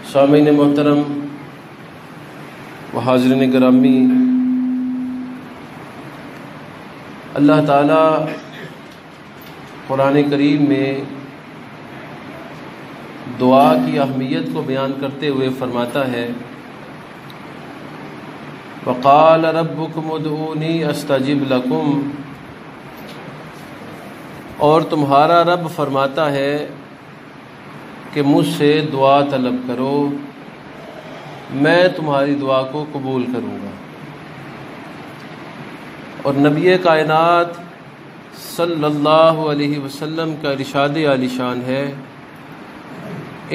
سامعین محترم و حاضرین گرامی، اللہ تعالیٰ قرآن کریم میں دعا کی اہمیت کو بیان کرتے ہوئے فرماتا ہے وقال ربکم ادعونی استجب لکم، اور تمہارا رب فرماتا ہے کہ مجھ سے دعا طلب کرو، میں تمہاری دعا کو قبول کروں گا۔ اور نبی کائنات صلی اللہ علیہ وسلم کا ارشاد عالی شان ہے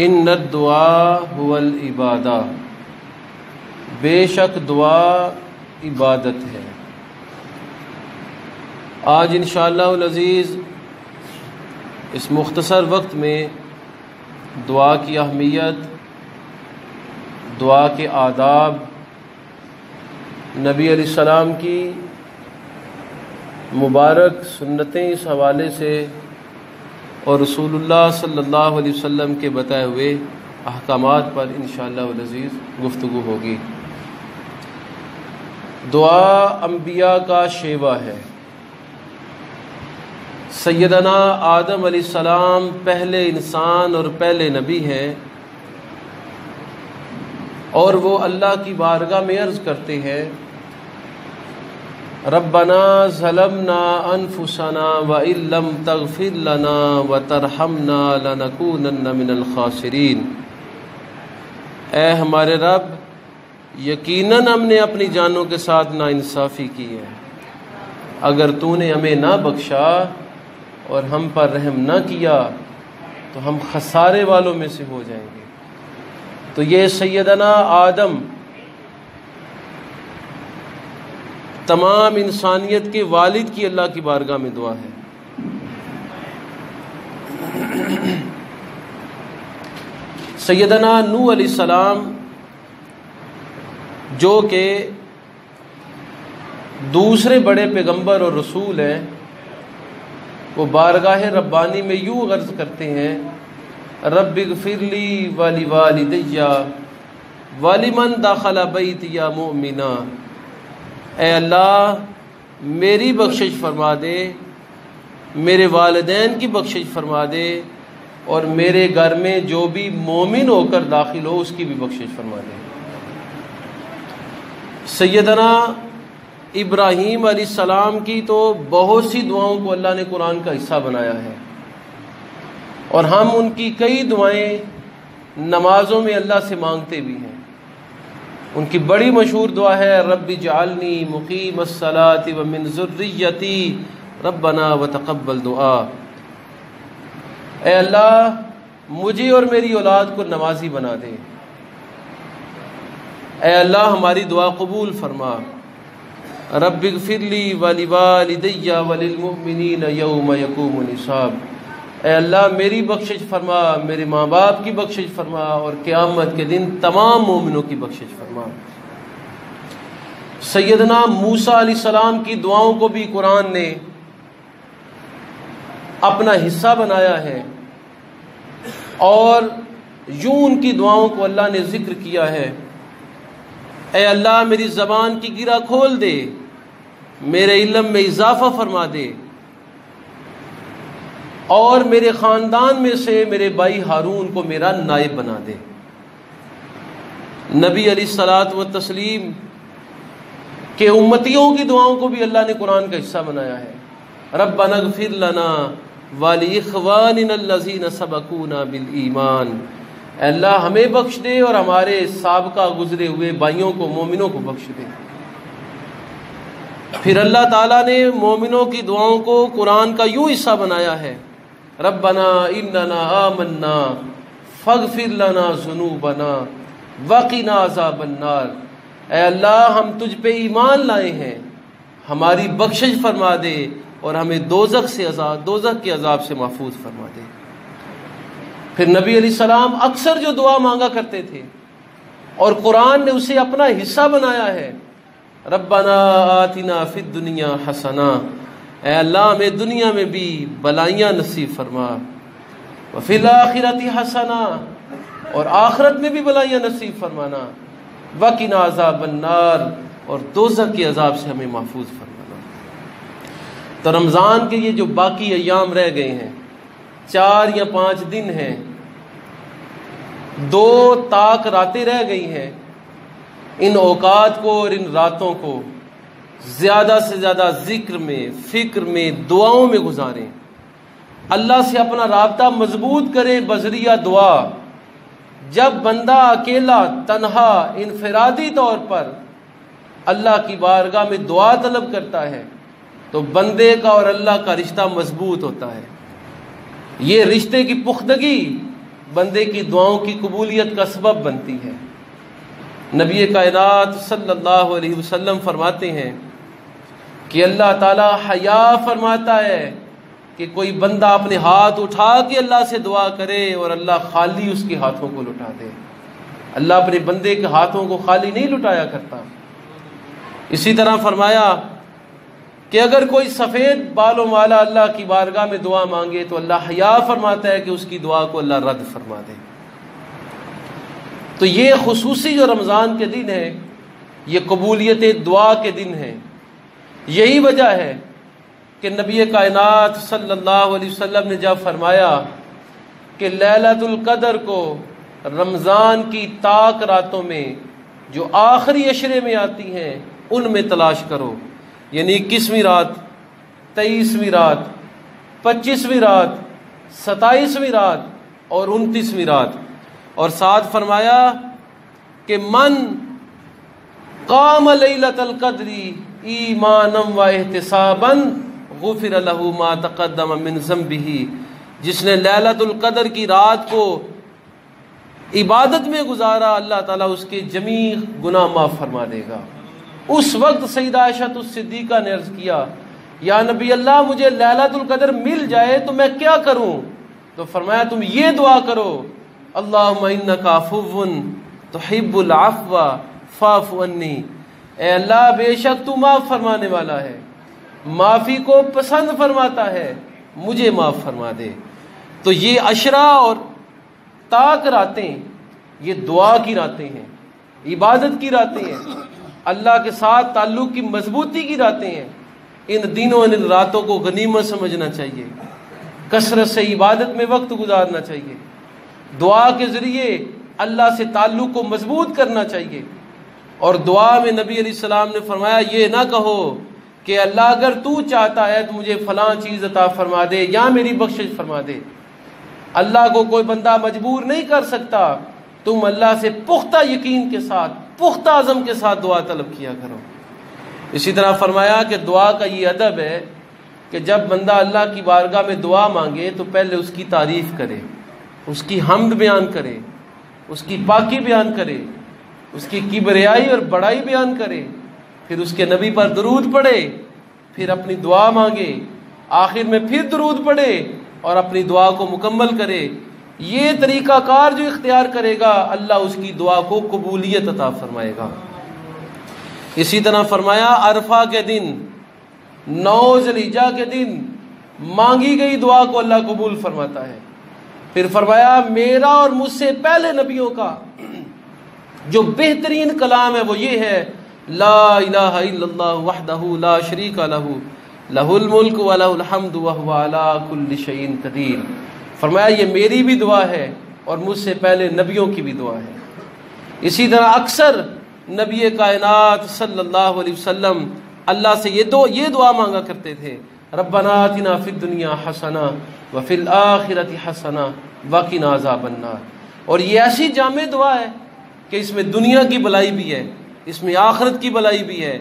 ان الدعاء هو العبادہ، بے شک دعا عبادت ہے۔ آج انشاءاللہ العزیز اس مختصر وقت میں دعا کی اہمیت، دعا کے آداب، نبی علیہ السلام کی مبارک سنتیں اس حوالے سے اور رسول اللہ صلی اللہ علیہ وسلم کے بتائے ہوئے احکامات پر انشاءاللہ العزیز گفتگو ہوگی۔ دعا انبیاء کا شیوہ ہے۔ سیدنا آدم علیہ السلام پہلے انسان اور پہلے نبی ہیں، اور وہ اللہ کی بارگاہ میں عرض کرتے ہیں ربنا ظلمنا انفسنا وان لم تغفر لنا وترحمنا لنکونن من الخاسرین، اے ہمارے رب یقیناً ہم نے اپنی جانوں کے ساتھ ناانصافی کی ہے، اگر تو نے ہمیں نہ بخشا اور ہم پر رحم نہ کیا تو ہم خسارے والوں میں سے ہو جائیں گے۔ تو یہ سیدنا آدم تمام انسانیت کے والد کی اللہ کی بارگاہ میں دعا ہے۔ سیدنا نوح علیہ السلام جو کہ دوسرے بڑے پیغمبر اور رسول ہیں، وہ بارگاہ ربانی میں یوں عرض کرتے ہیں رب اغفر لی ولوالدی ولمن دخل بیتی مؤمنا، اے اللہ میری بخشش فرما دے، میرے والدین کی بخشش فرما دے، اور میرے گھر میں جو بھی مومن ہو کر داخل ہو اس کی بھی بخشش فرما دے۔ سیدنا ابراہیم علیہ السلام کی تو بہت سی دعاؤں کو اللہ نے قرآن کا حصہ بنایا ہے، اور ہم ان کی کئی دعائیں نمازوں میں اللہ سے مانگتے بھی ہیں۔ ان کی بڑی مشہور دعا ہے رب اجعلنی مقیم الصلاۃ ومن ذریتی ربنا وتقبل دعا، اے اللہ مجھے اور میری اولاد کو نمازی بنا دے، اے اللہ ہماری دعا قبول فرما، رب اغفر لی ولوالدی وللمؤمنین یوم یقوم الحساب، اے اللہ میری بخشش فرما، میرے ماں باپ کی بخشش فرما، اور قیامت کے دن تمام مومنوں کی بخشش فرما۔ سیدنا موسیٰ علیہ السلام کی دعاؤں کو بھی قرآن نے اپنا حصہ بنایا ہے، اور یوں ان کی دعاؤں کو اللہ نے ذکر کیا ہے اے اللہ میری زبان کی گرہ کھول دے، میرے علم میں اضافہ فرما دے، اور میرے خاندان میں سے میرے بھائی ہارون کو میرا نائب بنا دے۔ نبی علیہ الصلاۃ والتسلیم کے امتیوں کی دعاؤں کو بھی اللہ نے قرآن کا حصہ بنایا ہے ربنا اغفر لنا ولاخواننا الذین سبقونا بالایمان، اے اللہ ہمیں بخش دے اور ہمارے سابقہ گزرے ہوئے بھائیوں کو، مومنوں کو بخش دے۔ پھر اللہ تعالیٰ نے مومنوں کی دعاؤں کو قرآن کا یوں حصہ بنایا ہے ربنا اننا آمنا فاغفر لنا ذنوبنا وقنا عذاب النار، اے اللہ ہم تجھ پہ ایمان لائے ہیں، ہماری بخشش فرما دے اور ہمیں دوزخ کے عذاب سے محفوظ فرما دے۔ پھر نبی علیہ السلام اکثر جو دعا مانگا کرتے تھے اور قرآن نے اسے اپنا حصہ بنایا ہے ربنا آتنا فی الدنیا حسنہ، اے اللہ ہمیں دنیا میں بھی بلائیاں نصیب فرما، وفی الآخرۃ حسنہ، اور آخرت میں بھی بلائیاں نصیب فرمانا، وقنا عذاب النار، اور دوزخ کے عذاب سے ہمیں محفوظ فرمانا۔ تو رمضان کے یہ جو باقی ایام رہ گئے ہیں، 4 یا 5 دن ہیں، 2 طاق راتیں رہ گئی ہیں، ان اوقات کو اور ان راتوں کو زیادہ سے زیادہ ذکر میں، فکر میں، دعاؤں میں گزاریں، اللہ سے اپنا رابطہ مضبوط کریں بذریعہ دعا۔ جب بندہ اکیلا، تنہا، انفرادی طور پر اللہ کی بارگاہ میں دعا طلب کرتا ہے تو بندے کا اور اللہ کا رشتہ مضبوط ہوتا ہے۔ یہ رشتے کی پختگی بندے کی دعاؤں کی قبولیت کا سبب بنتی ہے۔ نبی کائنات صلی اللہ علیہ وسلم فرماتے ہیں کہ اللہ تعالیٰ حیا فرماتا ہے کہ کوئی بندہ اپنے ہاتھ اٹھا کے اللہ سے دعا کرے اور اللہ خالی اس کے ہاتھوں کو لٹا دے۔ اللہ اپنے بندے کے ہاتھوں کو خالی نہیں لٹایا کرتا۔ اسی طرح فرمایا کہ اگر کوئی سفید بالوں والا اللہ کی بارگاہ میں دعا مانگے تو اللہ حیا فرماتا ہے کہ اس کی دعا کو اللہ رد فرما دے۔ تو یہ خصوصی جو رمضان کے دن ہے، یہ قبولیت دعا کے دن ہیں۔ یہی وجہ ہے کہ نبی کائنات صلی اللہ علیہ وسلم نے جب فرمایا کہ لیلۃ القدر کو رمضان کی طاق راتوں میں جو آخری عشرے میں آتی ہیں ان میں تلاش کرو، یعنی 21ویں رات، 23ویں رات، 25ویں رات، 27ویں رات اور 29ویں رات، اور ساتھ فرمایا کہ من قام لیلۃ القدر ایمانا و احتسابا غفر له ما تقدم من ذنبه، جس نے لیلۃ القدر کی رات کو عبادت میں گزارا اللہ تعالیٰ اس کے جمیع گناہ معاف فرما دے گا۔ اس وقت سیدہ عائشہ الصدیقہ نے عرض کیا یا نبی اللہ مجھے لیلۃ القدر مل جائے تو میں کیا کروں؟ تو فرمایا تم یہ دعا کرو، اللہم انک عفو تحب العفو فاعف عنی، اے اللہ بے شک تو معاف فرمانے والا ہے، معافی کو پسند فرماتا ہے، مجھے معاف فرما دے۔ تو یہ عشرہ اور طاق راتیں یہ دعا کی راتیں ہیں، عبادت کی راتیں ہیں، اللہ کے ساتھ تعلق کی مضبوطی کی راتیں ہیں۔ ان دنوں ان راتوں کو غنیمت سمجھنا چاہیے، کثرت سے عبادت میں وقت گزارنا چاہیے، دعا کے ذریعے اللہ سے تعلق کو مضبوط کرنا چاہیے۔ اور دعا میں نبی علیہ السلام نے فرمایا یہ نہ کہو کہ اللہ اگر تو چاہتا ہے تو مجھے فلاں چیز عطا فرما دے یا میری بخشش فرما دے۔ اللہ کو کوئی بندہ مجبور نہیں کر سکتا، تم اللہ سے پختہ یقین کے ساتھ، پختہ عزم کے ساتھ دعا طلب کیا کرو۔ اسی طرح فرمایا کہ دعا کا یہ ادب ہے کہ جب بندہ اللہ کی بارگاہ میں دعا مانگے تو پہلے اس کی تعریف کرے، اس کی حمد بیان کرے، اس کی پاکی بیان کرے، اس کی کبریائی اور بڑائی بیان کرے، پھر اس کے نبی پر درود پڑھے، پھر اپنی دعا مانگے، آخر میں پھر درود پڑھے اور اپنی دعا کو مکمل کرے۔ یہ طریقہ کار جو اختیار کرے گا اللہ اس کی دعا کو قبولیت عطا فرمائے گا۔ اسی طرح فرمایا عرفہ کے دن، 9 ذی الحجہ کے دن مانگی گئی دعا کو اللہ قبول فرماتا ہے۔ پھر فرمایا میرا اور مجھ سے پہلے نبیوں کا جو بہترین کلام ہے وہ یہ ہے لا الہ الا اللہ وحدہ لا شریک لہ لہ الملک ولہ الحمد وہو علی کل شیء قدیر۔ فرمایا یہ میری بھی دعا ہے اور مجھ سے پہلے نبیوں کی بھی دعا ہے۔ اسی طرح اکثر نبی کائنات صلی اللہ علیہ وسلم اللہ سے یہ دعا مانگا کرتے تھے، ربنا آتنا فی الدنیا حسنہ وفی الآخرۃ حسنہ وقنا عذاب النار۔ اور یہ ایسی جامع دعا ہے کہ اس میں دنیا کی بلائی بھی ہے، اس میں آخرت کی بلائی بھی ہے،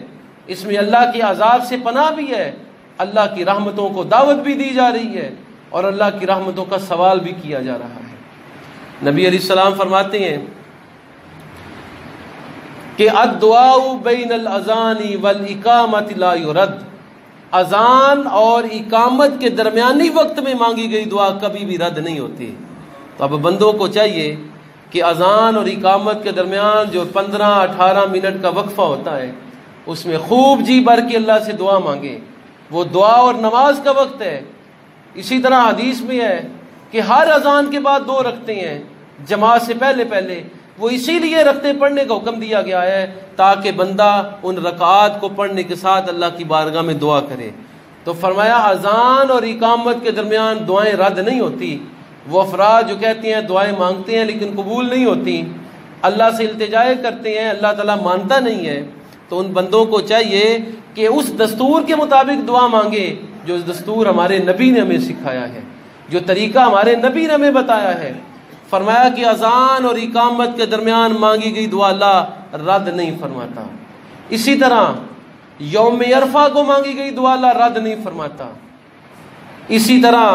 اس میں اللہ کے عذاب سے پناہ بھی ہے، اللہ کی رحمتوں کو دعوت بھی دی جا رہی ہے اور اللہ کی رحمتوں کا سوال بھی کیا جا رہا ہے۔ نبی علیہ السلام فرماتے ہیں کہ الدعاء بین الاذان والاقامۃ لا یرد، اذان اور اقامت کے درمیانی وقت میں مانگی گئی دعا کبھی بھی رد نہیں ہوتی۔ تو اب بندوں کو چاہیے کہ اذان اور اقامت کے درمیان جو 15-18 منٹ کا وقفہ ہوتا ہے اس میں خوب جی بھر کے اللہ سے دعا مانگے، وہ دعا اور نماز کا وقت ہے۔ اسی طرح حدیث میں ہے کہ ہر اذان کے بعد 2 رکعتیں ہیں، جماعت سے پہلے پہلے، وہ اسی لیے رکھتے پڑھنے کا حکم دیا گیا ہے تاکہ بندہ ان رکعات کو پڑھنے کے ساتھ اللہ کی بارگاہ میں دعا کرے۔ تو فرمایا اذان اور اقامت کے درمیان دعائیں رد نہیں ہوتی۔ وہ افراد جو کہتے ہیں دعائیں مانگتے ہیں لیکن قبول نہیں ہوتی، اللہ سے التجائے کرتے ہیں، اللہ تعالیٰ مانتا نہیں ہے، تو ان بندوں کو چاہیے کہ اس دستور کے مطابق دعا مانگے جو دستور ہمارے نبی نے ہمیں سکھایا ہے، جو طریقہ ہمارے نبی نے ہمیں بتایا ہے۔ فرمایا کہ اذان اور اقامت کے درمیان مانگی گئی دعا اللہ رد نہیں فرماتا۔ اسی طرح یوم عرفہ کو مانگی گئی دعا اللہ رد نہیں فرماتا۔ اسی طرح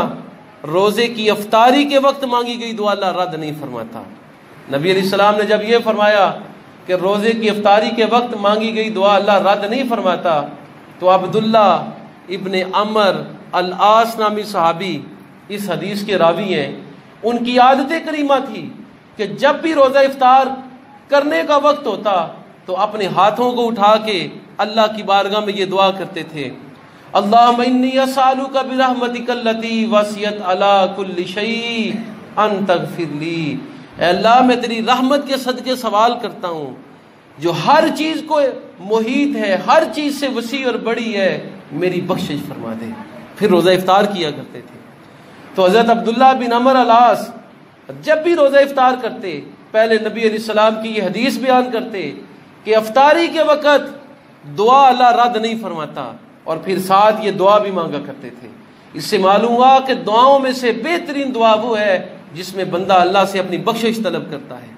روزے کی افطاری کے وقت مانگی گئی دعا اللہ رد نہیں فرماتا۔ نبی علیہ السلام نے جب یہ فرمایا کہ روزے کی افطاری کے وقت مانگی گئی دعا اللہ رد نہیں فرماتا، تو عبداللہ ابن عمر العاص نامی صحابی اس حدیث کے راوی ہیں، ان کی عادت کریمہ تھی کہ جب بھی روزہ افطار کرنے کا وقت ہوتا تو اپنے ہاتھوں کو اٹھا کے اللہ کی بارگاہ میں یہ دعا کرتے تھے، اللہم انی اسالک برحمتک التی وسعت علی کل شیء ان تغفر لی، اے اللہ میں تیری رحمت کے صدقے سوال کرتا ہوں جو ہر چیز کو محیط ہے، ہر چیز سے وسیع اور بڑی ہے، میری بخشش فرما دے۔ پھر روزہ افطار کیا کرتے تھے۔ تو حضرت عبداللہ بن عمر العاص جب بھی روزہ افطار کرتے پہلے نبی علیہ السلام کی یہ حدیث بیان کرتے کہ افطاری کے وقت دعا اللہ رد نہیں فرماتا، اور پھر ساتھ یہ دعا بھی مانگا کرتے تھے۔ اس سے معلوم ہوا کہ دعاؤں میں سے بہترین دعا وہ ہے جس میں بندہ اللہ سے اپنی بخشش طلب کرتا ہے،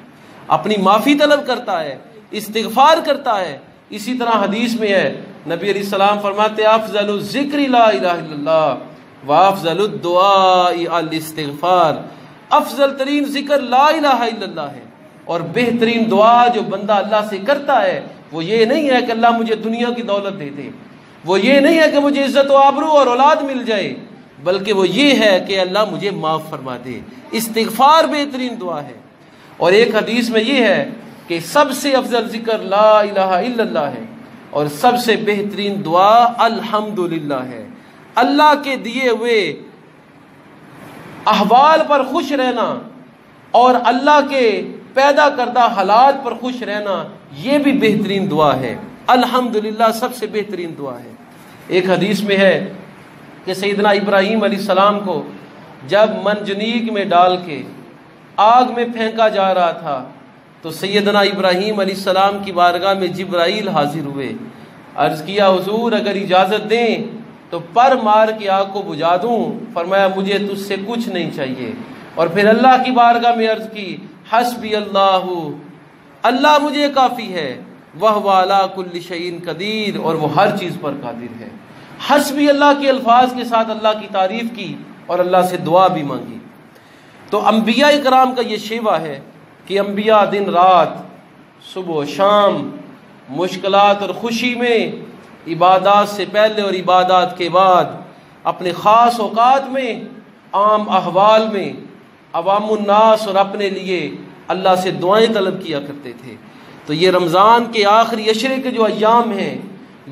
اپنی معافی طلب کرتا ہے، استغفار کرتا ہے۔ اسی طرح حدیث میں ہے نبی علیہ السلام فرماتے افضل الذکر لا الہ الا اللہ وافضل الدعاء الاستغفار، افضل ترین ذکر لا الہ الا اللہ ہے، اور بہترین دعا جو بندہ اللہ سے کرتا ہے وہ یہ نہیں ہے کہ اللہ مجھے دنیا کی دولت دے دے، وہ یہ نہیں ہے کہ مجھے عزت و آبرو اور اولاد مل جائے، بلکہ وہ یہ ہے کہ اللہ مجھے معاف فرما دے۔ استغفار بہترین دعا ہے۔ اور ایک حدیث میں یہ ہے کہ سب سے افضل ذکر لا الہ الا اللہ ہے، اور سب سے بہترین دعا الحمدللہ ہے۔ اللہ کے دیے ہوئے احوال پر خوش رہنا اور اللہ کے پیدا کردہ حالات پر خوش رہنا، یہ بھی بہترین دعا ہے۔ الحمدللہ سب سے بہترین دعا ہے۔ ایک حدیث میں ہے کہ سیدنا ابراہیم علیہ السلام کو جب منجنیق میں ڈال کے آگ میں پھینکا جا رہا تھا تو سیدنا ابراہیم علیہ السلام کی بارگاہ میں جبرائیل حاضر ہوئے، عرض کیا حضور اگر اجازت دیں تو پر مار کے آگ کو بجھا دوں؟ فرمایا مجھے تجھ سے کچھ نہیں چاہیے، اور پھر اللہ کی بارگاہ میں عرض کی حسبی اللہ، اللہ مجھے کافی ہے، وَهُوَ عَلَىٰ كُلِّ شَيْءٍ قدیر، اور وہ ہر چیز پر قادر ہے۔ حسبی اللہ کے الفاظ کے ساتھ اللہ کی تعریف کی اور اللہ سے دعا بھی مانگی۔ تو انبیاء کرام کا یہ شیوہ ہے کہ انبیاء دن رات، صبح و شام، مشکلات اور خوشی میں، عبادات سے پہلے اور عبادات کے بعد، اپنے خاص اوقات میں، عام احوال میں، عوام الناس اور اپنے لیے اللہ سے دعائیں طلب کیا کرتے تھے۔ تو یہ رمضان کے آخری عشرے کے جو ایام ہیں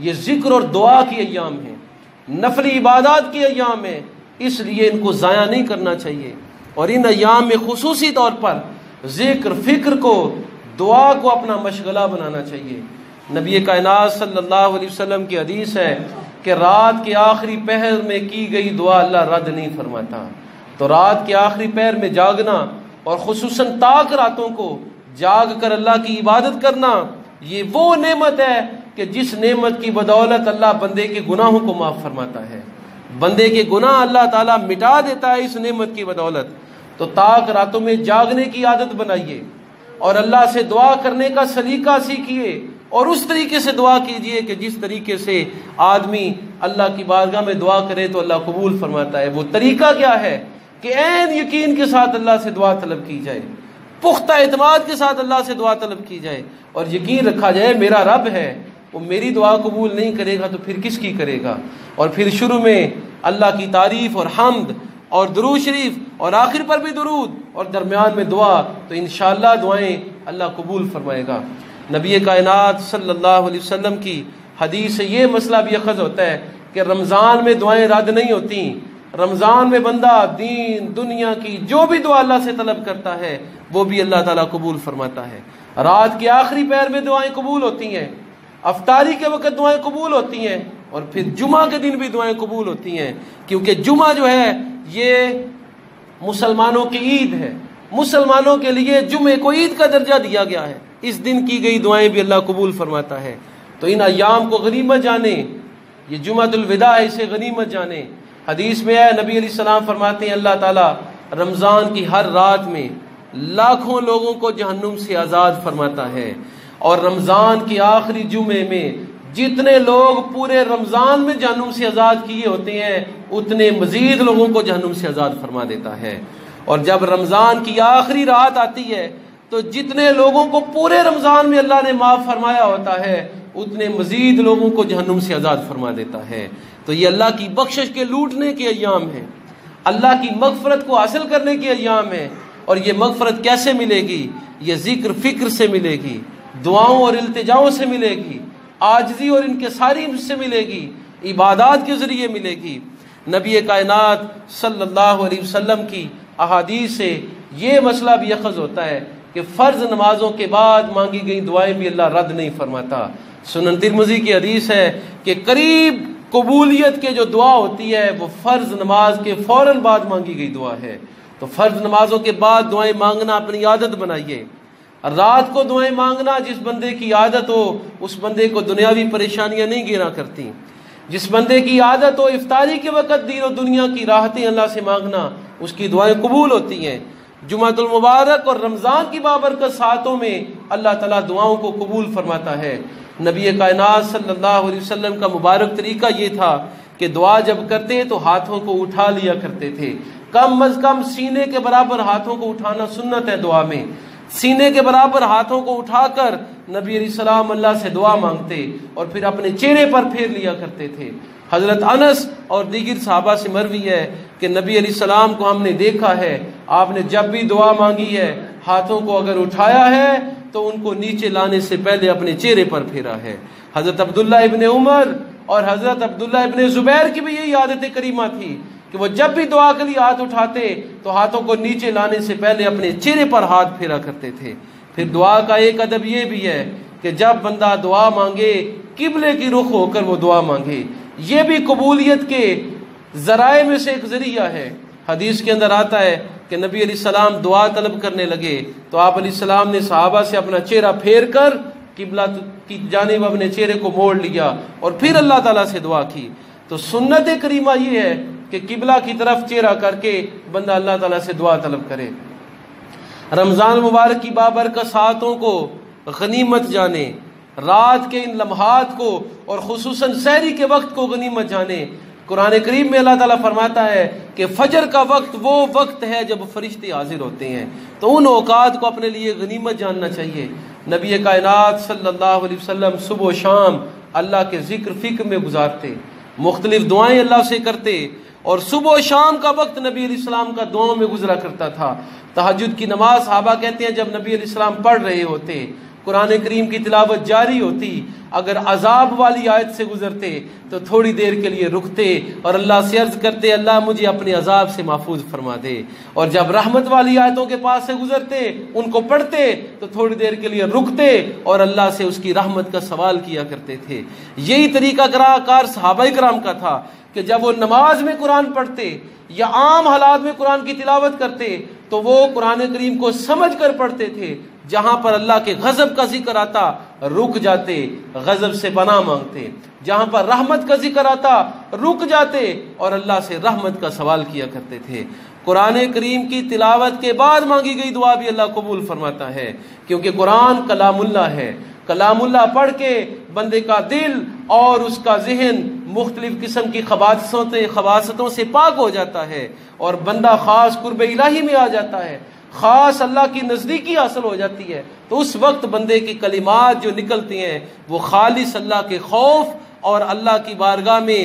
یہ ذکر اور دعا کے ایام ہیں، نفلی عبادات کے ایام ہیں، اس لیے ان کو ضائع نہیں کرنا چاہیے، اور ان ایام میں خصوصی طور پر ذکر، فکر کو، دعا کو اپنا مشغلہ بنانا چاہیے۔ نبی کائنات صلی اللہ علیہ وسلم کی حدیث ہے کہ رات کے آخری پہر میں کی گئی دعا اللہ رد نہیں فرماتا۔ تو رات کے آخری پہر میں جاگنا اور خصوصاً تاک راتوں کو جاگ کر اللہ کی عبادت کرنا، یہ وہ نعمت ہے کہ جس نعمت کی بدولت اللہ بندے کے گناہوں کو معاف فرماتا ہے، بندے کے گناہ اللہ تعالیٰ مٹا دیتا ہے اس نعمت کی بدولت۔ تو تاک راتوں میں جاگنے کی عادت بنائیے اور اللہ سے دعا کرنے کا سلیقہ سیکھیے، اور اس طریقے سے دعا کیجئے کہ جس طریقے سے آدمی اللہ کی بارگاہ میں دعا کرے تو اللہ قبول فرماتا ہے۔ وہ طریقہ کیا ہے کہ عین یقین کے ساتھ اللہ سے دعا طلب کی جائے، پختہ اعتماد کے ساتھ اللہ سے دعا طلب کی جائے، اور یقین رکھا جائے میرا رب ہے، وہ میری دعا قبول نہیں کرے گا تو پھر کس کی کرے گا۔ اور پھر شروع میں اللہ کی تعریف اور حمد اور درود شریف، اور آخر پر بھی درود، اور درمیان میں دعا، تو انشاءاللہ دعائیں اللہ قبول فرمائے گا۔ نبی کائنات صلی اللہ علیہ وسلم کی حدیث سے یہ مسئلہ بھی اخذ ہوتا ہے کہ رمضان میں دعائیں رد نہیں ہوتی، رمضان میں بندہ دین دنیا کی جو بھی دعا اللہ سے طلب کرتا ہے وہ بھی اللہ تعالیٰ قبول فرماتا ہے۔ رات کے آخری پہر میں دعائیں قبول ہوتی ہیں، افطاری کے وقت دعائیں قبول ہوتی ہیں، اور پھر جمعہ کے دن بھی دعائیں قبول ہوتی ہیں، کیونکہ جمعہ جو ہے یہ مسلمانوں کی عید ہے۔ مسلمانوں کے لیے جمعے کو عید کا درجہ دیا گیا ہے، اس دن کی گئی دعائیں بھی اللہ قبول فرماتا ہے۔ تو ان ایام کو غنیمت جانیں، یہ جمعۃ الوداع ہے، اسے غنیمت جانیں۔ حدیث میں ہے، نبی علیہ السلام فرماتے ہیں اللہ تعالیٰ رمضان کی ہر رات میں لاکھوں لوگوں کو جہنم سے آزاد فرماتا ہے، اور رمضان کے آخری جمعے میں جتنے لوگ پورے رمضان میں جہنم سے آزاد کیے ہوتے ہیں اتنے مزید لوگوں کو جہنم سے آزاد فرما دیتا ہے۔ اور جب رمضان کی آخری رات آتی ہے تو جتنے لوگوں کو پورے رمضان میں اللہ نے معاف فرمایا ہوتا ہے اتنے مزید لوگوں کو جہنم سے آزاد فرما دیتا ہے۔ تو یہ اللہ کی بخشش کے لوٹنے کے ایام ہیں، اللہ کی مغفرت کو حاصل کرنے کے ایام ہیں۔ اور یہ مغفرت کیسے ملے گی؟ یہ ذکر فکر سے ملے گی، دعاؤں اور التجاؤں سے ملے گی، عاجزی اور انکساری سے ملے گی، عبادات کے ذریعے ملے گی۔ نبی کائنات صلی اللہ علیہ وسلم کی احادیث سے یہ مسئلہ بھی اخذ ہوتا ہے کہ فرض نمازوں کے بعد مانگی گئی دعائیں بھی اللہ رد نہیں فرماتا۔ سنن ترمذی کی حدیث ہے کہ قریب قبولیت کے جو دعا ہوتی ہے وہ فرض نماز کے فوراً بعد مانگی گئی دعا ہے۔ تو فرض نمازوں کے بعد دعائیں مانگنا اپنی عادت بنائیے۔ رات کو دعائیں مانگنا جس بندے کی عادت ہو اس بندے کو دنیاوی پریشانیاں نہیں گھیرا کرتی۔ جس بندے کی عادت ہو افطاری کے وقت دین و دنیا کی راحتیں اللہ سے مانگنا اس کی دعائیں قبول ہوتی ہیں۔ جمعۃ المبارک اور رمضان کی بابرکت ساعتوں میں اللہ تعالیٰ دعاؤں کو قبول فرماتا ہے۔ نبی کائنات صلی اللہ علیہ وسلم کا مبارک طریقہ یہ تھا کہ دعا جب کرتے تو ہاتھوں کو اٹھا لیا کرتے تھے، کم از کم سینے کے برابر ہاتھوں کو اٹھانا سنت ہے دعا میں۔ سینے کے برابر ہاتھوں کو اٹھا کر نبی علیہ السلام اللہ سے دعا مانگتے اور پھر اپنے چہرے پر پھیر لیا کرتے تھے۔ حضرت انس اور دیگر صحابہ سے مروی ہے کہ نبی علیہ السلام کو ہم نے دیکھا ہے آپ نے جب بھی دعا مانگی ہے ہاتھوں کو اگر اٹھایا ہے تو ان کو نیچے لانے سے پہلے اپنے چہرے پر پھیرا ہے۔ حضرت عبداللہ ابن عمر اور حضرت عبداللہ ابن زبیر کی بھی یہی عادت کریمہ تھی کہ وہ جب بھی دعا کے لیے ہاتھ اٹھاتے تو ہاتھوں کو نیچے لانے سے پہلے اپنے چہرے پر ہاتھ پھیرا کرتے تھے۔ پھر دعا کا ایک ادب یہ بھی ہے کہ جب بندہ دعا مانگے قبلے کی رخ ہو کر وہ دعا مانگے، یہ بھی قبولیت کے ذرائع میں سے ایک ذریعہ ہے۔ حدیث کے اندر آتا ہے کہ نبی علیہ السلام دعا طلب کرنے لگے تو آپ علیہ السلام نے صحابہ سے اپنا چہرہ پھیر کر قبلہ کی جانب اپنے چہرے کو موڑ لیا اور پھر اللہ تعالیٰ سے دعا کی۔ تو سنت کریمہ یہ ہے کہ قبلہ کی طرف چہرہ کر کے بندہ اللہ تعالیٰ سے دعا طلب کرے۔ رمضان مبارک کی بابرکت ساعتوں کو غنیمت جانے، رات کے ان لمحات کو اور خصوصاً سحری کے وقت کو غنیمت جانے۔ قرآن کریم میں اللہ تعالیٰ فرماتا ہے کہ فجر کا وقت وہ وقت ہے جب فرشتے حاضر ہوتے ہیں، تو ان اوقات کو اپنے لیے غنیمت جاننا چاہیے۔ نبی کائنات صلی اللہ علیہ وسلم صبح و شام اللہ کے ذکر فکر میں گزارتے، مختلف دعائیں اللہ سے کرتے، اور صبح و شام کا وقت نبی علیہ السلام کا دعاؤں میں گزرا کرتا تھا۔ تہجد کی نماز صحابہ کہتے ہیں جب نبی علیہ السلام پڑھ رہے ہوتے، قرآن کریم کی تلاوت جاری ہوتی، اگر عذاب والی آیت سے گزرتے تو تھوڑی دیر کے لیے رکتے اور اللہ سے عرض کرتے اللہ مجھے اپنے عذاب سے محفوظ فرما دے، اور جب رحمت والی آیتوں کے پاس سے گزرتے ان کو پڑھتے تو تھوڑی دیر کے لیے رکتے اور اللہ سے اس کی رحمت کا سوال کیا کرتے تھے۔ یہی طریقہ کار صحابہ کرام کا تھا کہ جب وہ نماز میں قرآن پڑھتے یا عام حالات میں قرآن کی تلاوت کرتے تو وہ قرآن کریم کو سمجھ کر پڑھتے تھے۔ جہاں پر اللہ کے غضب کا ذکر آتا رک جاتے، غضب سے پناہ مانگتے، جہاں پر رحمت کا ذکر آتا رک جاتے اور اللہ سے رحمت کا سوال کیا کرتے تھے۔ قرآن کریم کی تلاوت کے بعد مانگی گئی دعا بھی اللہ قبول فرماتا ہے، کیونکہ قرآن کلام اللہ ہے۔ کلام اللہ پڑھ کے بندے کا دل اور اس کا ذہن مختلف قسم کی خباثتوں سے پاک ہو جاتا ہے اور بندہ خاص قرب الہی میں آ جاتا ہے، خاص اللہ کی نزدیکی حاصل ہو جاتی ہے۔ تو اس وقت بندے کی کلمات جو نکلتی ہیں وہ خالص اللہ کے خوف اور اللہ کی بارگاہ میں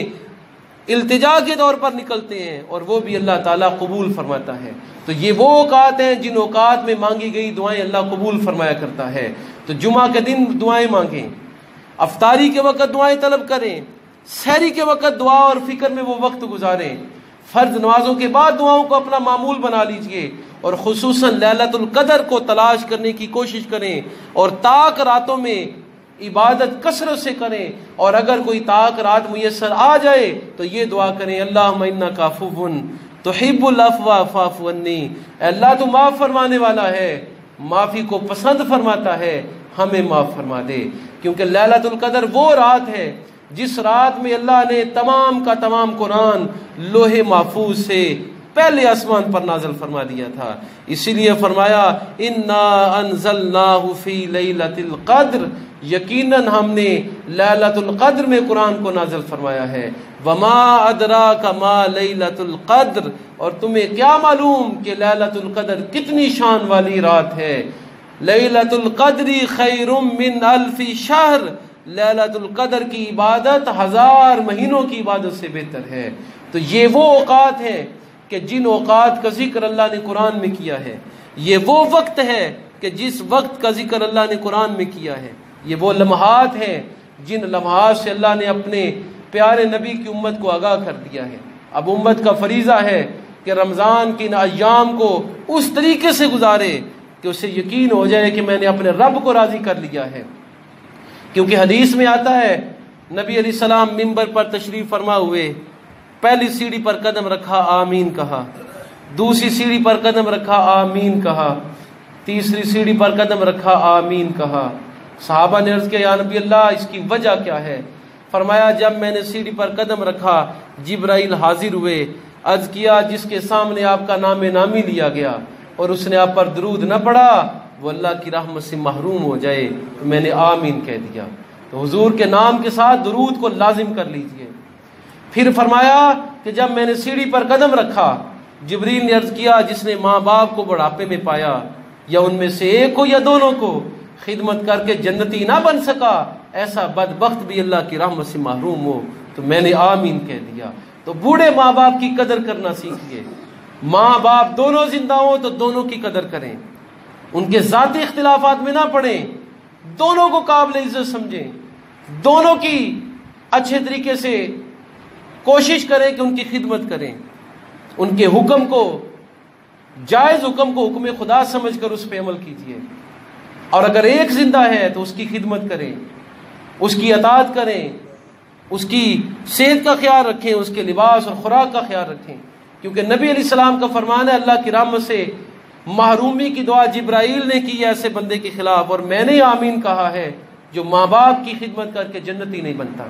التجا کے طور پر نکلتے ہیں، اور وہ بھی اللہ تعالیٰ قبول فرماتا ہے۔ تو یہ وہ اوقات ہیں جن اوقات میں مانگی گئی دعائیں اللہ قبول فرمایا کرتا ہے۔ تو جمعہ کے دن دعائیں مانگیں، افطاری کے وقت دعائیں طلب کریں، سحری کے وقت دعا اور فکر میں وہ وقت گزاریں، فرض نمازوں کے بعد دعاؤں کو اپنا معمول بنا لیجئے، اور خصوصاً لیلۃ القدر کو تلاش کرنے کی کوشش کریں، اور طاق راتوں میں عبادت کثرت سے کریں، اور اگر کوئی طاق رات میسر آ جائے تو یہ دعا کریں، اللہم انک عفو تحب العفو فاعف عنی، اے اللہ تو معاف فرمانے والا ہے، معافی کو پسند فرماتا ہے، ہمیں معاف فرما دے۔ کیونکہ لیلۃ القدر وہ رات ہے جس رات میں اللہ نے تمام کا تمام قرآن لوح محفوظ سے پہلے آسمان پر نازل فرما دیا تھا، اسی لیے فرمایا انا انزلناہ فی لیلۃ القدر، یقیناً ہم نے لیلۃ القدر میں قرآن کو نازل فرمایا ہے، وما ادراک ما لیلۃ القدر، اور تمہیں کیا معلوم کہ لیلۃ القدر کتنی شان والی رات ہے، لیلۃ القدر خیر من الف شہر، لیلۃ القدر کی عبادت 1000 مہینوں کی عبادت سے بہتر ہے۔ تو یہ وہ اوقات ہیں کہ جن اوقات کا ذکر اللہ نے قرآن میں کیا ہے، یہ وہ وقت ہے کہ جس وقت کا ذکر اللہ نے قرآن میں کیا ہے، یہ وہ لمحات ہیں جن لمحات سے اللہ نے اپنے پیارے نبی کی امت کو آگاہ کر دیا ہے۔ اب امت کا فریضہ ہے کہ رمضان کے ان ایام کو اس طریقے سے گزارے کہ اسے یقین ہو جائے کہ میں نے اپنے رب کو راضی کر لیا ہے، کیونکہ حدیث میں آتا ہے نبی علیہ السلام ممبر پر تشریف فرما ہوئے، پہلی سیڑھی پر قدم رکھا آمین کہا، دوسری سیڑھی پر قدم رکھا آمین کہا، تیسری سیڑھی پر قدم رکھا آمین کہا۔ صحابہ نے عرض کیا یا نبی اللہ اس کی وجہ کیا ہے؟ فرمایا جب میں نے سیڑھی پر قدم رکھا جبرائیل حاضر ہوئے، عرض کیا جس کے سامنے آپ کا نام نامی لیا گیا اور اس نے آپ پر درود نہ پڑھا وہ اللہ کی رحمت سے محروم ہو جائے، تو میں نے آمین کہہ دیا۔ تو حضور کے نام کے ساتھ درود کو لازم کر لیجئے۔ پھر فرمایا کہ جب میں نے سیڑھی پر قدم رکھا جبریل نے عرض کیا جس نے ماں باپ کو بڑھاپے میں پایا یا ان میں سے ایک کو یا دونوں کو خدمت کر کے جنتی نہ بن سکا، ایسا بدبخت بھی اللہ کی رحمت سے محروم ہو، تو میں نے آمین کہہ دیا۔ تو بوڑھے ماں باپ کی قدر کرنا سیکھیے، ماں باپ دونوں زندہ ہوں تو دونوں کی قدر کریں، ان کے ذاتی اختلافات میں نہ پڑیں، دونوں کو قابل عزت سمجھیں، دونوں کی اچھے طریقے سے کوشش کریں کہ ان کی خدمت کریں، ان کے حکم کو جائز حکم کو حکم خدا سمجھ کر اس پہ عمل کیجیے، اور اگر ایک زندہ ہے تو اس کی خدمت کریں، اس کی اطاعت کریں، اس کی صحت کا خیال رکھیں، اس کے لباس اور خوراک کا خیال رکھیں، کیونکہ نبی علیہ السلام کا فرمان ہے اللہ کی رحمت سے محرومی کی دعا جبرائیل نے کی ایسے بندے کے خلاف، اور میں نے آمین کہا ہے جو ماں باپ کی خدمت کر کے جنتی نہیں بنتا۔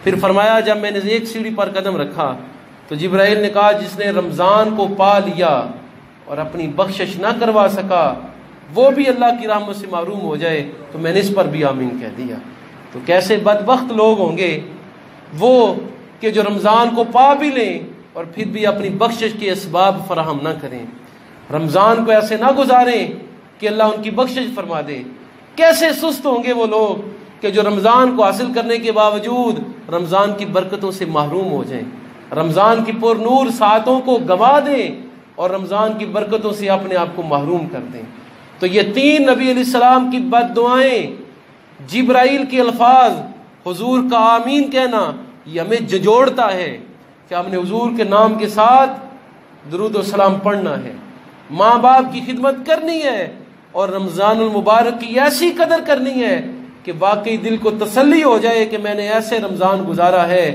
پھر فرمایا جب میں نے ایک سیڑھی پر قدم رکھا تو جبرائیل نے کہا جس نے رمضان کو پا لیا اور اپنی بخشش نہ کروا سکا وہ بھی اللہ کی رحمت سے محروم ہو جائے، تو میں نے اس پر بھی آمین کہہ دیا۔ تو کیسے بدبخت لوگ ہوں گے وہ کہ جو رمضان کو پا بھی لیں اور پھر بھی اپنی بخشش کے اسباب فراہم نہ کریں، رمضان کو ایسے نہ گزاریں کہ اللہ ان کی بخشش فرما دے۔ کیسے سست ہوں گے وہ لوگ کہ جو رمضان کو حاصل کرنے کے باوجود رمضان کی برکتوں سے محروم ہو جائیں، رمضان کی پر نور ساعتوں کو گنوا دیں اور رمضان کی برکتوں سے اپنے آپ کو محروم کر دیں۔ تو یہ تین نبی علیہ السلام کی بد دعائیں، جبرائیل کے الفاظ، حضور کا آمین کہنا، یہ ہمیں جھنجھوڑتا ہے کہ ہم نے حضور کے نام کے ساتھ درود و سلام پڑھنا ہے، ماں باپ کی خدمت کرنی ہے، اور رمضان المبارک کی ایسی قدر کرنی ہے کہ واقعی دل کو تسلی ہو جائے کہ میں نے ایسے رمضان گزارا ہے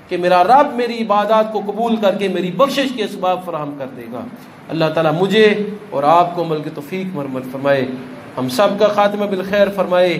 کہ میرا رب میری عبادات کو قبول کر کے میری بخشش کے اسباب فراہم کر دے گا۔ اللہ تعالیٰ مجھے اور آپ کو عمل کی توفیق مرحمت فرمائے، ہم سب کا خاتمہ بالخیر فرمائے۔